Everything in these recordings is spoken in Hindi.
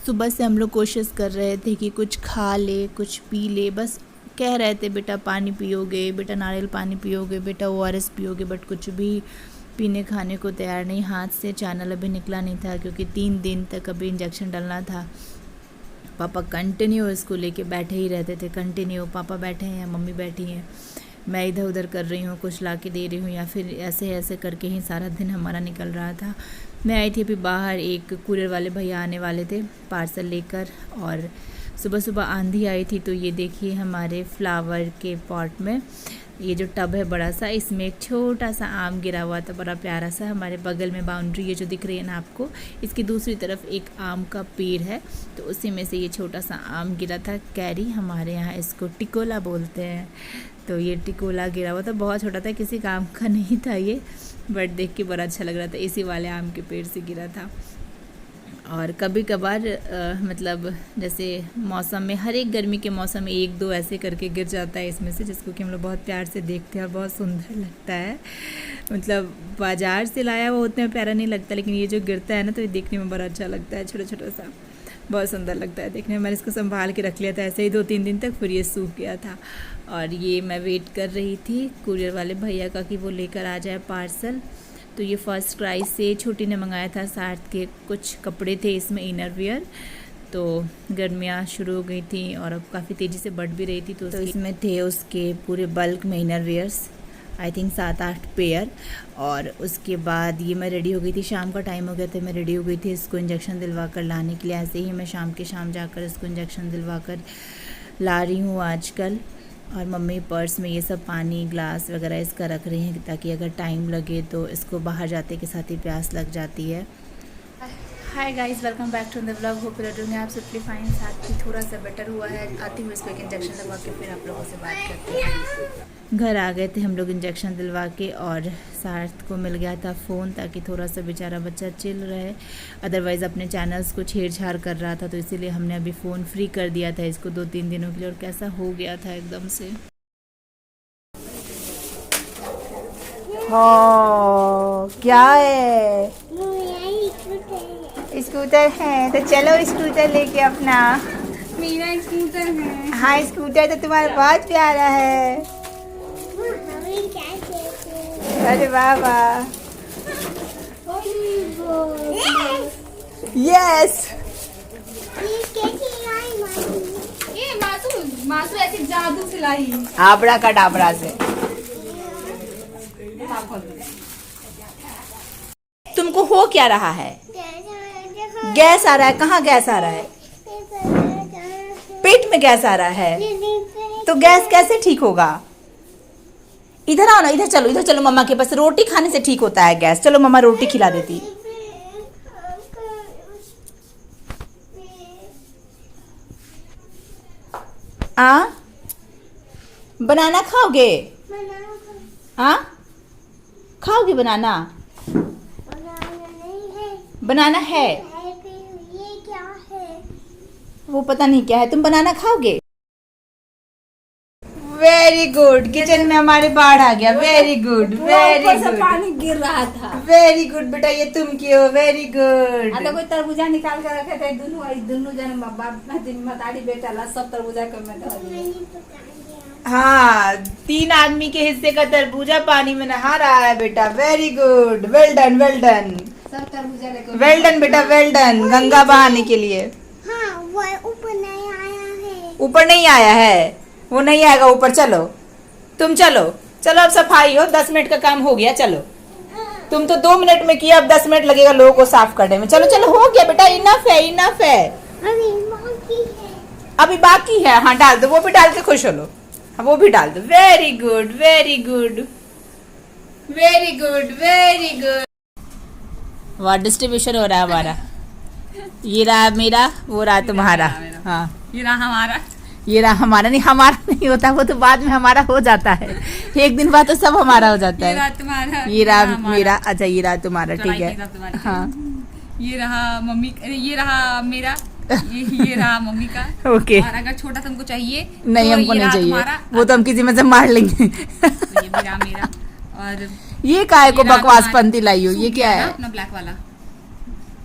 सुबह से हम लोग कोशिश कर रहे थे कि कुछ खा ले, कुछ पी ले, बस कह रहे थे बेटा पानी पियोगे, बेटा नारियल पानी पियोगे, बेटा ORS पियोगे, बट कुछ भी पीने खाने को तैयार नहीं। हाथ से चैनल अभी निकला नहीं था क्योंकि 3 दिन तक अभी इंजेक्शन डालना था। पापा कंटिन्यू इसको लेके बैठे ही रहते थे, कंटिन्यू। पापा बैठे हैं, मम्मी बैठी हैं, मैं इधर उधर कर रही हूँ, कुछ ला के दे रही हूँ, या फिर ऐसे ऐसे करके ही सारा दिन हमारा निकल रहा था। मैं आई थी अभी बाहर, एक कुरियर वाले भैया आने वाले थे पार्सल लेकर, और सुबह सुबह आंधी आई थी। तो ये देखिए हमारे फ्लावर के पॉट में ये जो टब है बड़ा सा, इसमें एक छोटा सा आम गिरा हुआ था, बड़ा प्यारा सा। हमारे बगल में बाउंड्री ये जो दिख रही है ना आपको, इसकी दूसरी तरफ एक आम का पेड़ है, तो उसी में से ये छोटा सा आम गिरा था। कैरी, हमारे यहाँ इसको टिकोला बोलते हैं। तो ये टिकोला गिरा हुआ था, बहुत छोटा था, किसी काम का नहीं था ये, बट देख के बड़ा अच्छा लग रहा था। इसी वाले आम के पेड़ से गिरा था। और कभी कभार मतलब जैसे मौसम में, हर एक गर्मी के मौसम में 1-2 ऐसे करके गिर जाता है इसमें से, जिसको कि हम लोग बहुत प्यार से देखते हैं और बहुत सुंदर लगता है। मतलब बाज़ार से लाया हुआ उतना प्यारा नहीं लगता, लेकिन ये जो गिरता है ना, तो ये देखने में बड़ा अच्छा लगता है, छोटा छोटा सा, बहुत सुंदर लगता है देखने में। मैंने इसको संभाल के रख लिया था ऐसे ही 2-3 दिन तक, फिर ये सूख गया था। और ये मैं वेट कर रही थी कुरियर वाले भैया का कि वो लेकर आ जाए पार्सल। तो ये फर्स्ट क्राई से छोटी ने मंगाया था, 60 के कुछ कपड़े थे इसमें, इनर वियर। तो गर्मियाँ शुरू हो गई थी और अब काफ़ी तेज़ी से बढ़ भी रही थी, तो इसमें थे उसके पूरे बल्क में inner wears, I think 7-8 pair. और उसके बाद ये मैं रेडी हो गई थी, शाम का टाइम हो गया था, मैं रेडी हो गई थी इसको इंजेक्शन दिलवा कर लाने के लिए। ऐसे ही मैं शाम के शाम जाकर इसको इंजेक्शन दिलवा कर ला रही हूँ आजकल। और मम्मी पर्स में ये सब पानी ग्लास वगैरह इसका रख रही हैं, ताकि अगर टाइम लगे तो इसको बाहर जाते के साथ ही प्यास लग जाती है। Hi guys, welcome back to the vlog. Hope you are doing absolutely fine. साथ ही थोड़ा सा बेटर हुआ है, आती हूँ इसको एक इंजेक्शन दिलवा के फिर आप लोगों से बात करते हैं। घर आ गए थे हम लोग इंजेक्शन दिलवा के, और सार्थ को मिल गया था फ़ोन, ताकि थोड़ा सा बेचारा बच्चा चिल रहे, अदरवाइज़ अपने चैनल्स को छेड़छाड़ कर रहा था। तो इसीलिए हमने अभी फ़ोन फ्री कर दिया था इसको 2-3 दिनों के लिए, और कैसा हो गया था एकदम से। क्या है? स्कूटर है, तो चलो स्कूटर लेके अपना। मेरा स्कूटर है। हाँ, स्कूटर तो तुम्हारा बहुत प्यारा है। अरे वाह वाह, यस। ये मासू ऐसे जादू से लाई, आबड़ा का डाबड़ा से। तुमको हो क्या रहा है? गैस आ रहा है। कहाँ गैस आ रहा है? पेट में गैस आ रहा है, तो गैस कैसे ठीक होगा? इधर आओ ना, इधर चलो, इधर चलो मम्मा के पास। रोटी खाने से ठीक होता है गैस। चलो मम्मा रोटी खिला देती। बनाना खाओगे? खाओगे बनाना? बनाना है, ये क्या है? वो पता नहीं क्या है। तुम बनाना खाओगे? वेरी गुड, किचन में हमारे बाढ़ आ गया। वेरी गुड, वेरी गुड, पानी गिर रहा था। वेरी गुड बेटा, ये तुम क्यों? Very good. कोई तरबूजा निकाल कर रखे थे, दोनों जन बाप मतारी बेटा ला सब तरबूजा कर में डाल दिया। हाँ, 3 आदमी के हिस्से का तरबूजा पानी में नहा रहा है बेटा। Very good, well done, well done, सब तरबूजा लेकर वेल डन बेटा, वेल डन। गंगा बहाने के लिए। हाँ, वो ऊपर नहीं आया है। ऊपर नहीं आया है, वो नहीं आएगा ऊपर। चलो तुम, चलो चलो, अब सफाई हो, 10 मिनट का काम हो गया। चलो, तुम तो 2 मिनट में किया, अब 10 मिनट लगेगा लोगों को साफ करने में। चलो चलो, हो गया बेटा, इनफ है, इनफ है। अभी बाकी है। अभी बाकी है। हाँ डाल दो, वो भी डाल के खुश हो लो। हाँ, वो भी डाल दो। Very good, very good, very good, very good. वाह, डिस्ट्रीब्यूशन हो रहा है हमारा। ये रहा मेरा, वो रहा तुम्हारा। हाँ, ये रहा हमारा। ये रहा हमारा। नहीं, हमारा नहीं होता, वो तो बाद में हमारा हो जाता है। एक दिन बाद तो सब हमारा हो जाता ये रहा है। तुम्हारा, ये रहा मेरा। अच्छा, ये रहा तुम्हारा, ठीक है। हाँ, ये रहा मम्मी, ये रहा मेरा, ये रहा मम्मी का। ओके। और अगर छोटा तुमको चाहिए नहीं, तो हमको ये नहीं रहा चाहिए, तुम्हारा, वो तो हम किसी में से मार लेंगे। तो ये भी रहा मेरा। और ये काय को ये रहा बकवास तुम्हारा। पंती लाई हो? ये सूख क्या गया ना है? अपना ब्लैक वाला।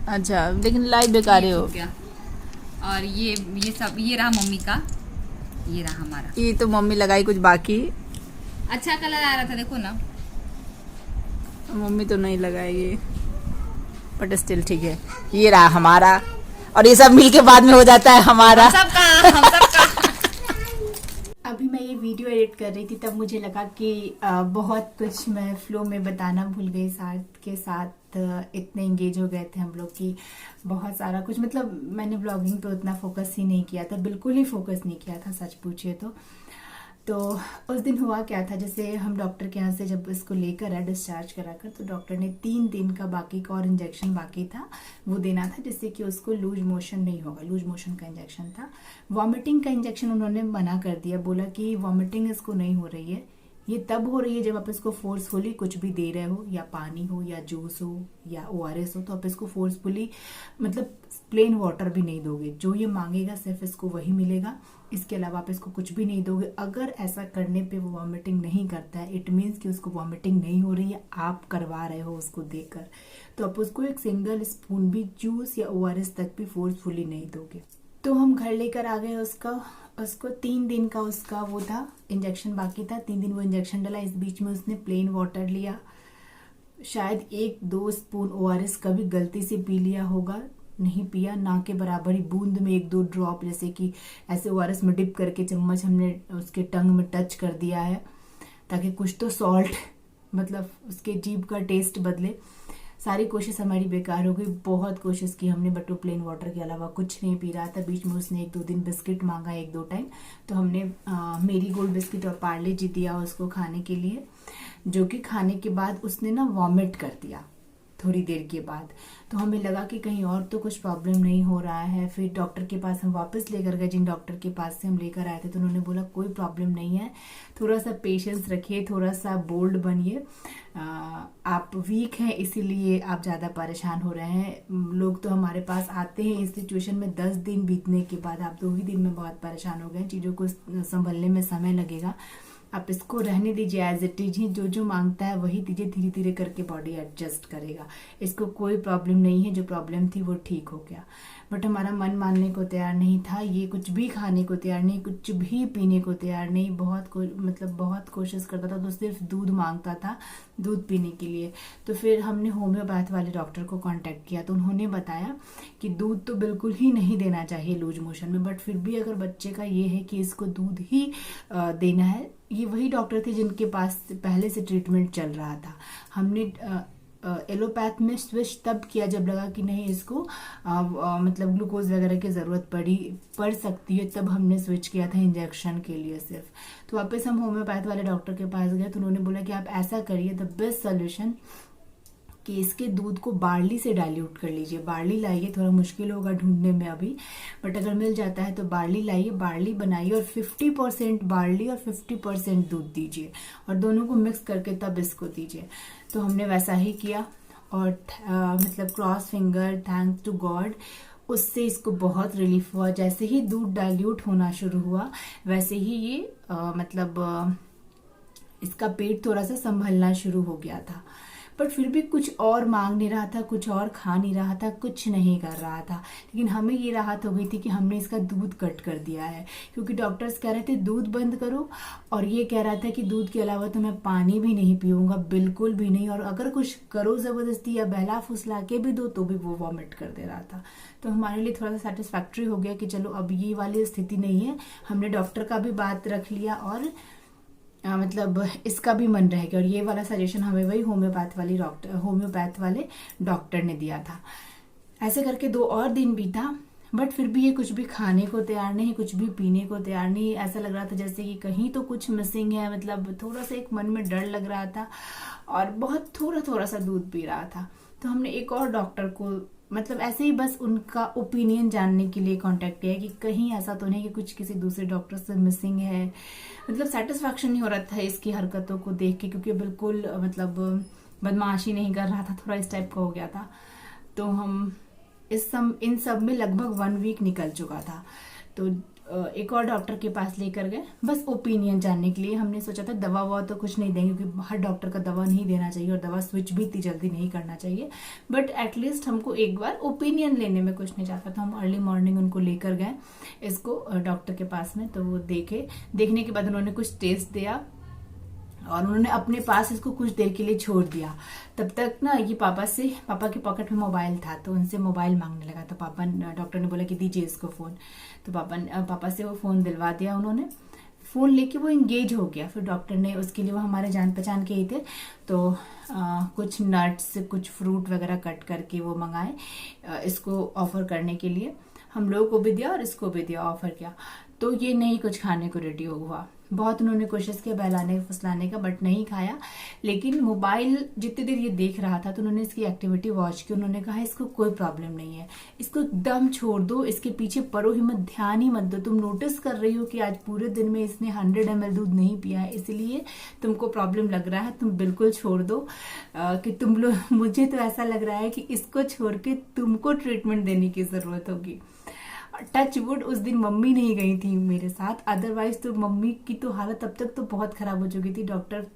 अच्छा, लेकिन लाई बेकार ये हो। सूख गया। और ये सब ये रहा मम्मी का, ये रहा हमारा। ये तो मम्मी लगाई कुछ बाकी, अच्छा कलर आ रहा था देखो ना। मम्मी तो नहीं लगाएगी बट स्टिल ठीक है। ये रहा हमारा, और ये सब मिलके बाद में हो जाता है हमारा। हम सबका अभी मैं ये वीडियो एडिट कर रही थी तब मुझे लगा कि बहुत कुछ मैं फ्लो में बताना भूल गई। साथ के साथ इतने इंगेज हो गए थे हम लोग कि बहुत सारा कुछ, मतलब मैंने ब्लॉगिंग पे उतना फोकस ही नहीं किया था, बिल्कुल ही फोकस नहीं किया था सच पूछिए तो उस दिन हुआ क्या था, जैसे हम डॉक्टर के यहाँ से जब इसको लेकर आए डिस्चार्ज कराकर, तो डॉक्टर ने 3 दिन का बाकी का और इंजेक्शन बाकी था वो देना था, जिससे कि उसको लूज मोशन नहीं होगा। लूज मोशन का इंजेक्शन था। वॉमिटिंग का इंजेक्शन उन्होंने मना कर दिया, बोला कि वॉमिटिंग इसको नहीं हो रही है, ये तब हो रही है जब आप इसको फोर्सफुली कुछ भी दे रहे हो, या पानी हो या जूस हो या ORS हो, तो आप इसको फोर्सफुली मतलब प्लेन वाटर भी नहीं दोगे। जो ये मांगेगा सिर्फ इसको वही मिलेगा, इसके अलावा आप इसको कुछ भी नहीं दोगे। अगर ऐसा करने पे वो वॉमिटिंग नहीं करता है, इट मीन्स कि उसको वॉमिटिंग नहीं हो रही है, आप करवा रहे हो उसको देकर, तो आप उसको एक सिंगल स्पून भी जूस या ORS तक भी फोर्सफुली नहीं दोगे। तो हम घर लेकर आ गए उसको 3 दिन का उसका वो था, इंजेक्शन बाकी था। 3 दिन वो इंजेक्शन डला, इस बीच में उसने प्लेन वाटर लिया, शायद 1-2 स्पून ORS कभी गलती से पी लिया होगा, नहीं पिया, ना के बराबर ही बूंद में 1-2 ड्रॉप, जैसे कि ऐसे ORS में डिप करके चम्मच हमने उसके टंग में टच कर दिया है ताकि कुछ तो सॉल्ट मतलब उसके जीभ का टेस्ट बदले। सारी कोशिश हमारी बेकार हो गई, बहुत कोशिश की हमने, बट वो प्लेन वाटर के अलावा कुछ नहीं पी रहा था। बीच में उसने 1-2 दिन बिस्किट मांगा 1-2 टाइम, तो हमने मेरी गोल्ड बिस्किट और पार्ले जी दिया उसको खाने के लिए, जो कि खाने के बाद उसने ना वॉमिट कर दिया थोड़ी देर के बाद। तो हमें लगा कि कहीं और तो कुछ प्रॉब्लम नहीं हो रहा है। फिर डॉक्टर के पास हम वापस लेकर गए, जिन डॉक्टर के पास से हम लेकर आए थे, तो उन्होंने बोला कोई प्रॉब्लम नहीं है, थोड़ा सा पेशेंस रखिए, थोड़ा सा बोल्ड बनिए, आप वीक हैं इसीलिए आप ज़्यादा परेशान हो रहे हैं। लोग तो हमारे पास आते हैं इस सिचुएशन में 10 दिन बीतने के बाद, आप 2 ही दिन में बहुत परेशान हो गए, चीज़ों को संभलने में समय लगेगा, आप इसको रहने दीजिए एज इट इज ही, जो जो मांगता है वही दीजिए, धीरे धीरे करके बॉडी एडजस्ट करेगा, इसको कोई प्रॉब्लम नहीं है, जो प्रॉब्लम थी वो ठीक हो गया। बट हमारा मन मानने को तैयार नहीं था, ये कुछ भी खाने को तैयार नहीं, कुछ भी पीने को तैयार नहीं, बहुत कोशिश करता था, तो सिर्फ दूध मांगता था, दूध पीने के लिए। तो फिर हमने होम्योपैथ वाले डॉक्टर को कांटेक्ट किया, तो उन्होंने बताया कि दूध तो बिल्कुल ही नहीं देना चाहिए लूज मोशन में, बट फिर भी अगर बच्चे का ये है कि इसको दूध ही देना है, ये वही डॉक्टर थे जिनके पास पहले से ट्रीटमेंट चल रहा था। हमने एलोपैथ में स्विच तब किया जब लगा कि नहीं इसको मतलब ग्लूकोज वगैरह की ज़रूरत पड़ सकती है, तब हमने स्विच किया था इंजेक्शन के लिए सिर्फ। तो वापस हम होम्योपैथ वाले डॉक्टर के पास गए, तो उन्होंने बोला कि आप ऐसा करिए, द बेस्ट सोल्यूशन कि इसके दूध को बार्ली से डाइल्यूट कर लीजिए। बार्ली लाइए, थोड़ा मुश्किल होगा ढूंढने में अभी, बट अगर मिल जाता है तो बार्ली लाइए, बार्ली बनाइए और 50% बार्ली और 50% दूध दीजिए, और दोनों को मिक्स करके तब इसको दीजिए। तो हमने वैसा ही किया, और मतलब cross finger, thanks to God, उससे इसको बहुत रिलीफ हुआ। जैसे ही दूध डाइल्यूट होना शुरू हुआ, वैसे ही ये इसका पेट थोड़ा सा संभलना शुरू हो गया था, बट फिर भी कुछ और मांग नहीं रहा था, कुछ और खा नहीं रहा था, कुछ नहीं कर रहा था। लेकिन हमें ये राहत हो गई थी कि हमने इसका दूध कट कर दिया है, क्योंकि डॉक्टर्स कह रहे थे दूध बंद करो, और ये कह रहा था कि दूध के अलावा तो मैं पानी भी नहीं पीऊंगा, बिल्कुल भी नहीं, और अगर कुछ करो ज़बरदस्ती या बहला फुसला के भी दो तो भी वो वॉमिट कर दे रहा था। तो हमारे लिए थोड़ा सा सेटिस्फैक्ट्री हो गया कि चलो अब ये वाली स्थिति नहीं है। हमने डॉक्टर का भी बात रख लिया, और मतलब इसका भी मन रह गया, और ये वाला सजेशन हमें वही होम्योपैथ वाले डॉक्टर ने दिया था। ऐसे करके 2 और दिन बीता, बट फिर भी ये कुछ भी खाने को तैयार नहीं, कुछ भी पीने को तैयार नहीं। ऐसा लग रहा था जैसे कि कहीं तो कुछ मिसिंग है, मतलब थोड़ा सा एक मन में डर लग रहा था, और बहुत थोड़ा सा दूध पी रहा था। तो हमने एक और डॉक्टर को मतलब ऐसे ही बस उनका ओपिनियन जानने के लिए कांटेक्ट किया कि कहीं ऐसा तो नहीं कि कुछ किसी दूसरे डॉक्टर से मिसिंग है। मतलब सेटिस्फैक्शन नहीं हो रहा था इसकी हरकतों को देख के, क्योंकि बिल्कुल मतलब बदमाशी नहीं कर रहा था, थोड़ा इस टाइप का हो गया था। तो हम इन सब में लगभग 1 वीक निकल चुका था। तो एक और डॉक्टर के पास लेकर गए, बस ओपिनियन जानने के लिए। हमने सोचा था दवा ववा तो कुछ नहीं देंगे, क्योंकि हर डॉक्टर का दवा नहीं देना चाहिए और दवा स्विच भी इतनी जल्दी नहीं करना चाहिए, बट एटलीस्ट हमको एक बार ओपिनियन लेने में कुछ नहीं जाता था। हम अर्ली मॉर्निंग उनको लेकर गए इसको डॉक्टर के पास में, तो वो देखने के बाद उन्होंने कुछ टेस्ट दिया और उन्होंने अपने पास इसको कुछ देर के लिए छोड़ दिया। तब तक ना ये पापा के पॉकेट में मोबाइल था, तो उनसे मोबाइल मांगने लगा। तो डॉक्टर ने बोला कि दीजिए इसको फ़ोन, तो पापा से वो फ़ोन दिलवा दिया उन्होंने। फ़ोन लेके वो इंगेज हो गया। फिर डॉक्टर ने उसके लिए, वो हमारे जान पहचान के ही थे, तो कुछ नट्स कुछ फ्रूट वगैरह कट करके वो मंगाए इसको ऑफर करने के लिए। हम लोगों को भी दिया और इसको भी दिया, ऑफर किया। तो ये नहीं कुछ खाने को रेडी हुआ। बहुत उन्होंने कोशिश किया बहलाने फुसलाने का, बट नहीं खाया। लेकिन मोबाइल जितनी देर ये देख रहा था तो उन्होंने इसकी एक्टिविटी वॉच की। उन्होंने कहा इसको कोई प्रॉब्लम नहीं है, इसको एकदम छोड़ दो, इसके पीछे पड़ो ही मत, ध्यान ही मत दो। तुम नोटिस कर रही हो कि आज पूरे दिन में इसने 100 ml दूध नहीं पिया है, इसलिए तुमको प्रॉब्लम लग रहा है, तुम बिल्कुल छोड़ दो। कि तुम लोग, मुझे तो ऐसा लग रहा है कि इसको छोड़ के तुमको ट्रीटमेंट देने की जरूरत होगी। टच वुड उस दिन मम्मी नहीं गई थी मेरे साथ, अदरवाइज तो मम्मी की तो हालत तब तक तो बहुत खराब हो चुकी थी। डॉक्टर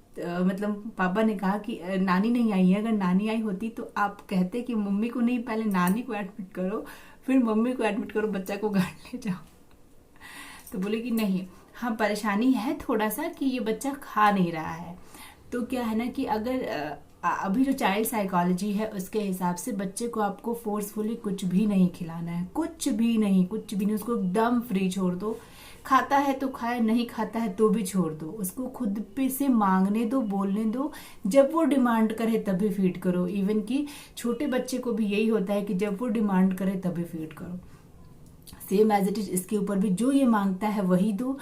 मतलब पापा ने कहा कि नानी नहीं आई है, अगर नानी आई होती तो आप कहते कि मम्मी को नहीं, पहले नानी को एडमिट करो फिर मम्मी को एडमिट करो, बच्चा को घर ले जाओ। तो बोले कि नहीं, हाँ परेशानी है थोड़ा सा कि ये बच्चा खा नहीं रहा है। तो क्या है ना कि अगर अभी जो चाइल्ड साइकोलॉजी है उसके हिसाब से बच्चे को आपको फोर्सफुली कुछ भी नहीं खिलाना है, कुछ भी नहीं, उसको एकदम फ्री छोड़ दो। खाता है तो खाए, नहीं खाता है तो भी छोड़ दो, उसको खुद पे से मांगने दो, बोलने दो। जब वो डिमांड करे तभी फीड करो। इवन कि छोटे बच्चे को भी यही होता है कि जब वो डिमांड करे तभी फीड करो। सेम एज इट इज इसके ऊपर भी, जो ये मांगता है वही दो,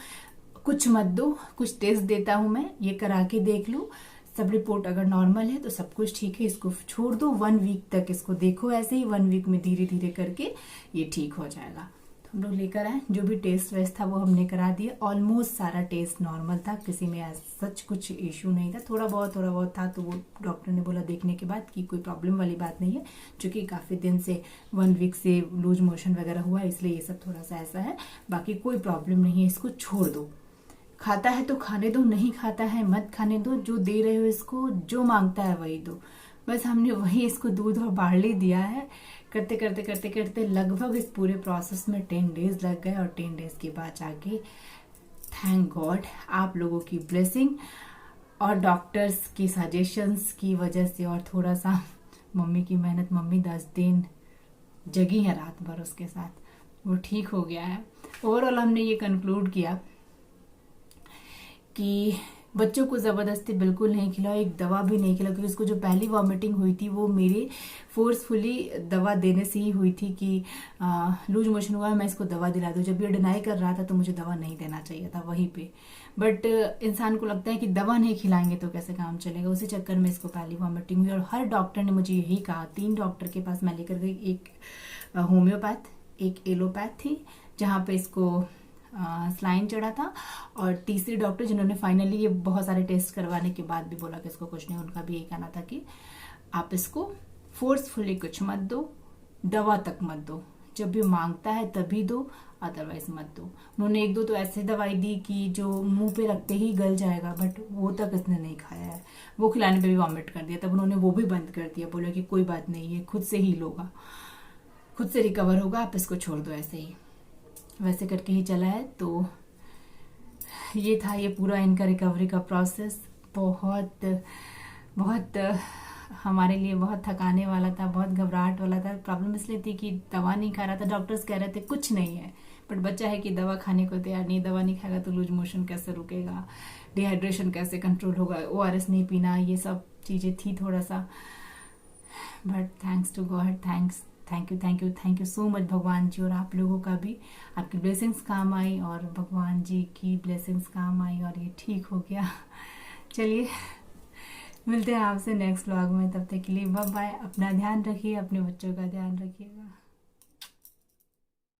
कुछ मत दो। कुछ टेस्ट देता हूं मैं, ये करा के देख लो, सब रिपोर्ट अगर नॉर्मल है तो सब कुछ ठीक है, इसको छोड़ दो। 1 वीक तक इसको देखो, ऐसे ही 1 वीक में धीरे धीरे करके ये ठीक हो जाएगा। तो हम लोग लेकर आए, जो भी टेस्ट वेस्ट था वो हमने करा दिया। ऑलमोस्ट सारा टेस्ट नॉर्मल था, किसी में सच कुछ इश्यू नहीं था। थोड़ा बहुत था, तो वो डॉक्टर ने बोला देखने के बाद कि कोई प्रॉब्लम वाली बात नहीं है, क्योंकि काफ़ी दिन से 1 वीक से लूज मोशन वगैरह हुआ, इसलिए ये सब थोड़ा सा ऐसा है, बाकी कोई प्रॉब्लम नहीं है। इसको छोड़ दो, खाता है तो खाने दो, नहीं खाता है मत खाने दो। जो दे रहे हो इसको, जो मांगता है वही दो। बस हमने वही इसको दूध और बार्ली दिया है। करते लगभग इस पूरे प्रोसेस में 10 डेज लग गए, और 10 डेज के बाद जाके थैंक गॉड आप लोगों की ब्लेसिंग और डॉक्टर्स की सजेशंस की वजह से, और थोड़ा सा मम्मी की मेहनत, मम्मी 10 दिन जगी है रात भर उसके साथ, वो ठीक हो गया है। ओवरऑल हमने ये कंक्लूड किया कि बच्चों को ज़बरदस्ती बिल्कुल नहीं खिलाओ, एक दवा भी नहीं खिलाओ। क्योंकि उसको जो पहली वॉमिटिंग हुई थी वो मेरे फोर्सफुली दवा देने से ही हुई थी कि लूज मोशन हुआ, मैं इसको दवा दिला दूँ। जब ये डिनाई कर रहा था तो मुझे दवा नहीं देना चाहिए था वहीं पे, बट इंसान को लगता है कि दवा नहीं खिलाएंगे तो कैसे काम चलेगा। उसी चक्कर में इसको पहली वॉमिटिंग हुई, और हर डॉक्टर ने मुझे यही कहा। 3 डॉक्टर के पास मैं लेकर गई, एक होम्योपैथ, एक एलोपैथ थी जहाँ पे इसको स्लाइन चढ़ा था, और तीसरी डॉक्टर जिन्होंने फाइनली ये बहुत सारे टेस्ट करवाने के बाद भी बोला कि इसको कुछ नहीं, उनका भी यही कहना था कि आप इसको फोर्सफुली कुछ मत दो, दवा तक मत दो, जब भी मांगता है तभी दो, अदरवाइज मत दो। उन्होंने 1-2 तो ऐसे दवाई दी कि जो मुंह पे रखते ही गल जाएगा, बट वो तक इसने नहीं खाया है। वो खिलाने पे भी वॉमिट कर दिया, तब उन्होंने वो भी बंद कर दिया। बोला कि कोई बात नहीं, ये खुद से हील होगा, खुद से रिकवर होगा, आप इसको छोड़ दो। ऐसे ही वैसे करके ही चला है। तो ये था ये पूरा इनका रिकवरी का प्रोसेस। बहुत हमारे लिए बहुत थकाने वाला था, बहुत घबराहट वाला था। प्रॉब्लम इसलिए थी कि दवा नहीं खा रहा था, डॉक्टर्स कह रहे थे कुछ नहीं है, बट बच्चा है कि दवा खाने को तैयार नहीं। दवा नहीं खाएगा तो लूज मोशन कैसे रुकेगा, डिहाइड्रेशन कैसे कंट्रोल होगा, ORS नहीं पीना, ये सब चीज़ें थी थोड़ा सा। But thanks to God, thank you so much भगवान जी, और आप लोगों का भी, आपकी ब्लेसिंग्स काम आई और भगवान जी की ब्लेसिंग्स काम आई, और ये ठीक हो गया। चलिए मिलते हैं आपसे नेक्स्ट व्लॉग में, तब तक के लिए बाय बाय। अपना ध्यान रखिए, अपने बच्चों का ध्यान रखिएगा।